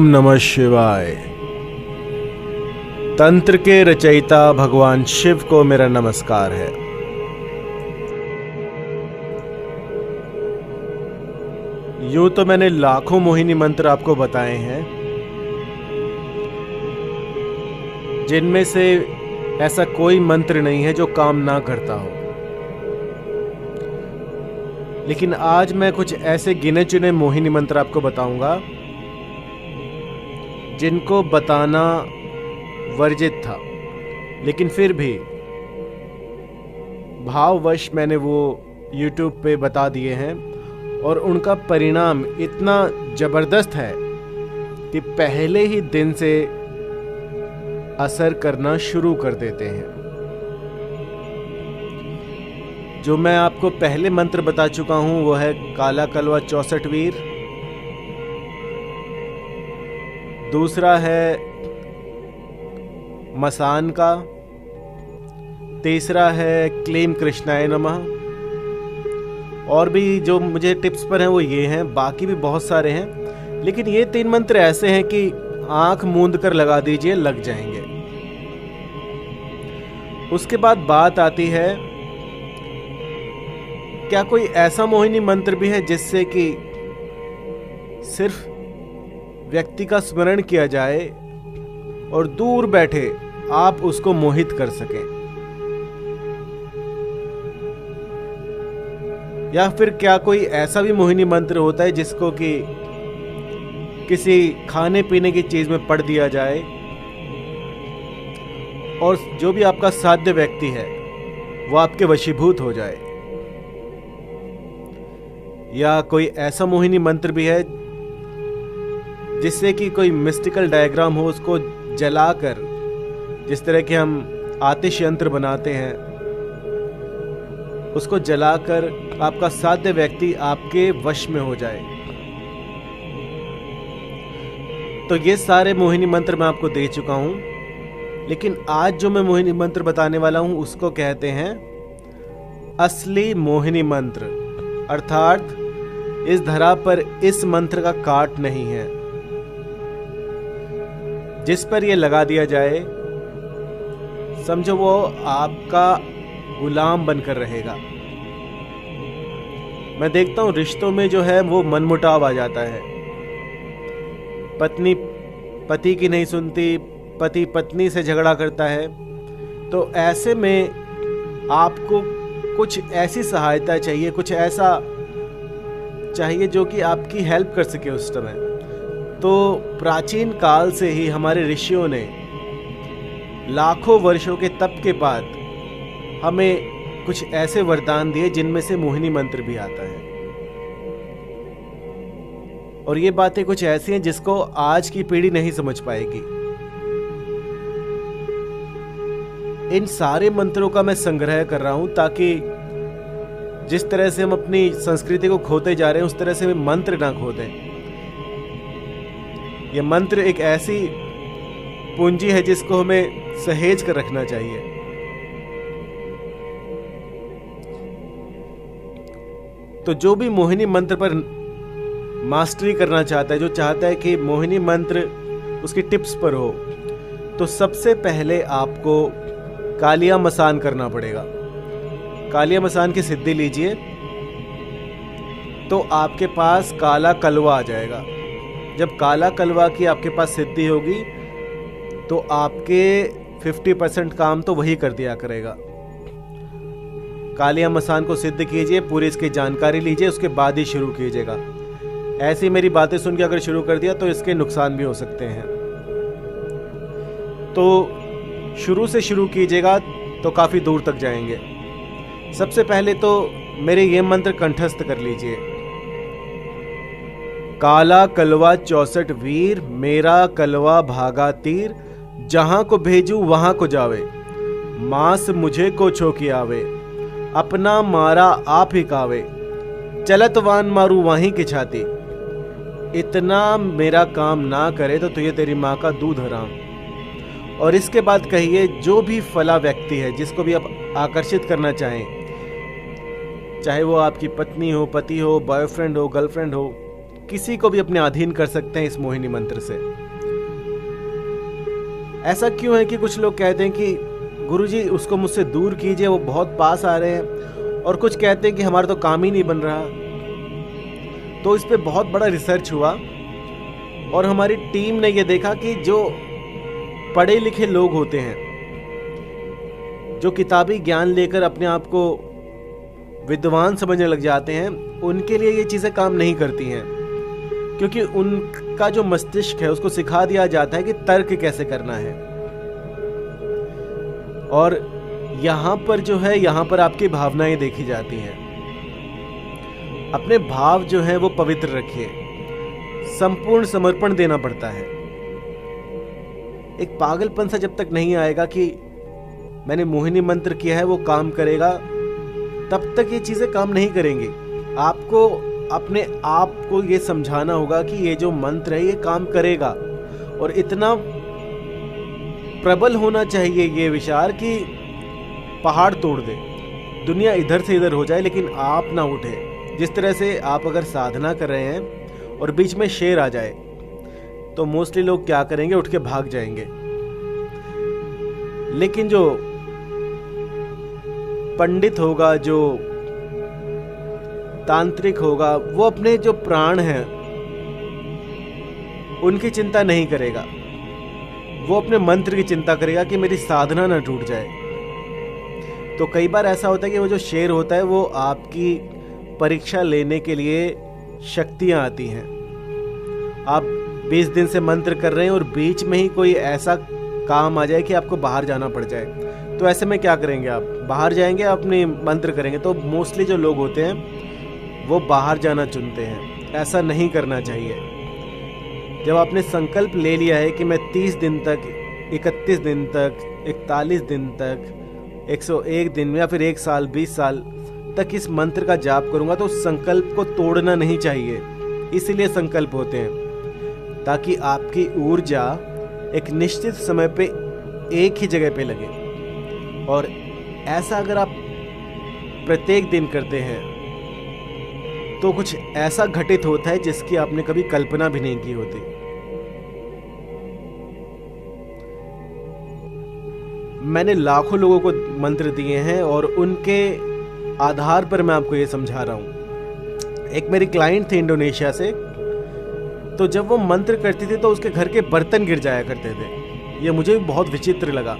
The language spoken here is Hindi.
ओम नमः शिवाय। तंत्र के रचयिता भगवान शिव को मेरा नमस्कार है। यूं तो मैंने लाखों मोहिनी मंत्र आपको बताए हैं, जिनमें से ऐसा कोई मंत्र नहीं है जो काम ना करता हो। लेकिन आज मैं कुछ ऐसे गिने चुने मोहिनी मंत्र आपको बताऊंगा जिनको बताना वर्जित था, लेकिन फिर भी भाववश मैंने वो YouTube पे बता दिए हैं और उनका परिणाम इतना जबरदस्त है कि पहले ही दिन से असर करना शुरू कर देते हैं। जो मैं आपको पहले मंत्र बता चुका हूं वो है काला कलवा 64 वीर। दूसरा है मसान का। तीसरा है क्लीम कृष्णाय नमः। और भी जो मुझे टिप्स पर हैं वो ये हैं, बाकी भी बहुत सारे हैं, लेकिन ये 3 मंत्र ऐसे हैं कि आंख मूंद कर लगा दीजिए, लग जाएंगे। उसके बाद बात आती है, क्या कोई ऐसा मोहिनी मंत्र भी है जिससे कि सिर्फ व्यक्ति का स्मरण किया जाए और दूर बैठे आप उसको मोहित कर सकें? या फिर क्या कोई ऐसा भी मोहिनी मंत्र होता है जिसको कि किसी खाने पीने की चीज में पढ़ दिया जाए और जो भी आपका साध्य व्यक्ति है वो आपके वशीभूत हो जाए? या कोई ऐसा मोहिनी मंत्र भी है जिससे कि कोई मिस्टिकल डायग्राम हो, उसको जलाकर, जिस तरह के हम आतिश यंत्र बनाते हैं, उसको जलाकर आपका साध्य व्यक्ति आपके वश में हो जाए? तो ये सारे मोहिनी मंत्र मैं आपको दे चुका हूं, लेकिन आज जो मैं मोहिनी मंत्र बताने वाला हूं उसको कहते हैं असली मोहिनी मंत्र। अर्थात इस धरा पर इस मंत्र का काट नहीं है। जिस पर यह लगा दिया जाए, समझो वो आपका गुलाम बनकर रहेगा। मैं देखता हूं रिश्तों में जो है वो मनमुटाव आ जाता है। पत्नी पति की नहीं सुनती, पति पत्नी से झगड़ा करता है। तो ऐसे में आपको कुछ ऐसी सहायता चाहिए, कुछ ऐसा चाहिए जो कि आपकी हेल्प कर सके उस समय। तो प्राचीन काल से ही हमारे ऋषियों ने लाखों वर्षों के तप के बाद हमें कुछ ऐसे वरदान दिए जिनमें से मोहिनी मंत्र भी आता है। और ये बातें कुछ ऐसी हैं जिसको आज की पीढ़ी नहीं समझ पाएगी। इन सारे मंत्रों का मैं संग्रह कर रहा हूं ताकि जिस तरह से हम अपनी संस्कृति को खोते जा रहे हैं उस तरह से हम मंत्र ना खो दें। ये मंत्र एक ऐसी पूंजी है जिसको हमें सहेज कर रखना चाहिए। तो जो भी मोहिनी मंत्र पर मास्टरी करना चाहता है, जो चाहता है कि मोहिनी मंत्र उसकी टिप्स पर हो, तो सबसे पहले आपको कालिया मसान करना पड़ेगा। कालिया मसान की सिद्धि लीजिए तो आपके पास काला कलवा आ जाएगा। जब काला कलवा की आपके पास सिद्धि होगी तो आपके 50% काम तो वही कर दिया करेगा। कालिया मसान को सिद्ध कीजिए, पूरी इसकी जानकारी लीजिए, उसके बाद ही शुरू कीजिएगा। ऐसी मेरी बातें सुन के अगर शुरू कर दिया तो इसके नुकसान भी हो सकते हैं। तो शुरू से शुरू कीजिएगा तो काफ़ी दूर तक जाएंगे। सबसे पहले तो मेरे ये मंत्र कंठस्थ कर लीजिए। काला कलवा 64 वीर, मेरा कलवा भागा तीर, जहां को भेजू वहां को जावे, मांस मुझे को छोकी आवे, अपना मारा आप ही कावे, चलत वान मारू वहीं की छाती, इतना मेरा काम ना करे तो तुझे तेरी माँ का दूध हराम। और इसके बाद कहिए, जो भी फला व्यक्ति है जिसको भी आप आकर्षित करना चाहें, चाहे वो आपकी पत्नी हो, पति हो, बॉयफ्रेंड हो, गर्लफ्रेंड हो, किसी को भी अपने अधीन कर सकते हैं इस मोहिनी मंत्र से। ऐसा क्यों है कि कुछ लोग कहते हैं कि गुरुजी उसको मुझसे दूर कीजिए, वो बहुत पास आ रहे हैं, और कुछ कहते हैं कि हमारा तो काम ही नहीं बन रहा। तो इस पे बहुत बड़ा रिसर्च हुआ और हमारी टीम ने ये देखा कि जो पढ़े लिखे लोग होते हैं, जो किताबी ज्ञान लेकर अपने आप को विद्वान समझने लग जाते हैं, उनके लिए ये चीज़ें काम नहीं करती हैं, क्योंकि उनका जो मस्तिष्क है उसको सिखा दिया जाता है कि तर्क कैसे करना है। और यहाँ पर जो है, यहाँ पर आपकी भावनाएं देखी जाती हैं। अपने भाव जो है वो पवित्र रखिए, संपूर्ण समर्पण देना पड़ता है। एक पागलपन सा जब तक नहीं आएगा कि मैंने मोहिनी मंत्र किया है वो काम करेगा, तब तक ये चीजें काम नहीं करेंगी। आपको अपने आप को ये समझाना होगा कि ये जो मंत्र है ये काम करेगा, और इतना प्रबल होना चाहिए ये विचार कि पहाड़ तोड़ दे, दुनिया इधर से इधर हो जाए लेकिन आप ना उठे। जिस तरह से आप अगर साधना कर रहे हैं और बीच में शेर आ जाए तो मोस्टली लोग क्या करेंगे, उठ के भाग जाएंगे। लेकिन जो पंडित होगा, जो तांत्रिक होगा, वो अपने जो प्राण हैं उनकी चिंता नहीं करेगा, वो अपने मंत्र की चिंता करेगा कि मेरी साधना ना टूट जाए। तो कई बार ऐसा होता है कि वो जो शेर होता है वो आपकी परीक्षा लेने के लिए शक्तियां आती हैं। आप 20 दिन से मंत्र कर रहे हैं और बीच में ही कोई ऐसा काम आ जाए कि आपको बाहर जाना पड़ जाए, तो ऐसे में क्या करेंगे? आप बाहर जाएंगे, अपने मंत्र करेंगे। तो मोस्टली जो लोग होते हैं वो बाहर जाना चुनते हैं। ऐसा नहीं करना चाहिए। जब आपने संकल्प ले लिया है कि मैं 30 दिन तक, 31 दिन तक, 41 दिन तक, 101 दिन या फिर 1 साल, 20 साल तक इस मंत्र का जाप करूंगा, तो उस संकल्प को तोड़ना नहीं चाहिए। इसीलिए संकल्प होते हैं, ताकि आपकी ऊर्जा एक निश्चित समय पे एक ही जगह पे लगे। और ऐसा अगर आप प्रत्येक दिन करते हैं तो कुछ ऐसा घटित होता है जिसकी आपने कभी कल्पना भी नहीं की होती। मैंने लाखों लोगों को मंत्र दिए हैं और उनके आधार पर मैं आपको ये समझा रहा हूं। एक मेरी क्लाइंट थी इंडोनेशिया से, तो जब वो मंत्र करती थी तो उसके घर के बर्तन गिर जाया करते थे। ये मुझे भी बहुत विचित्र लगा।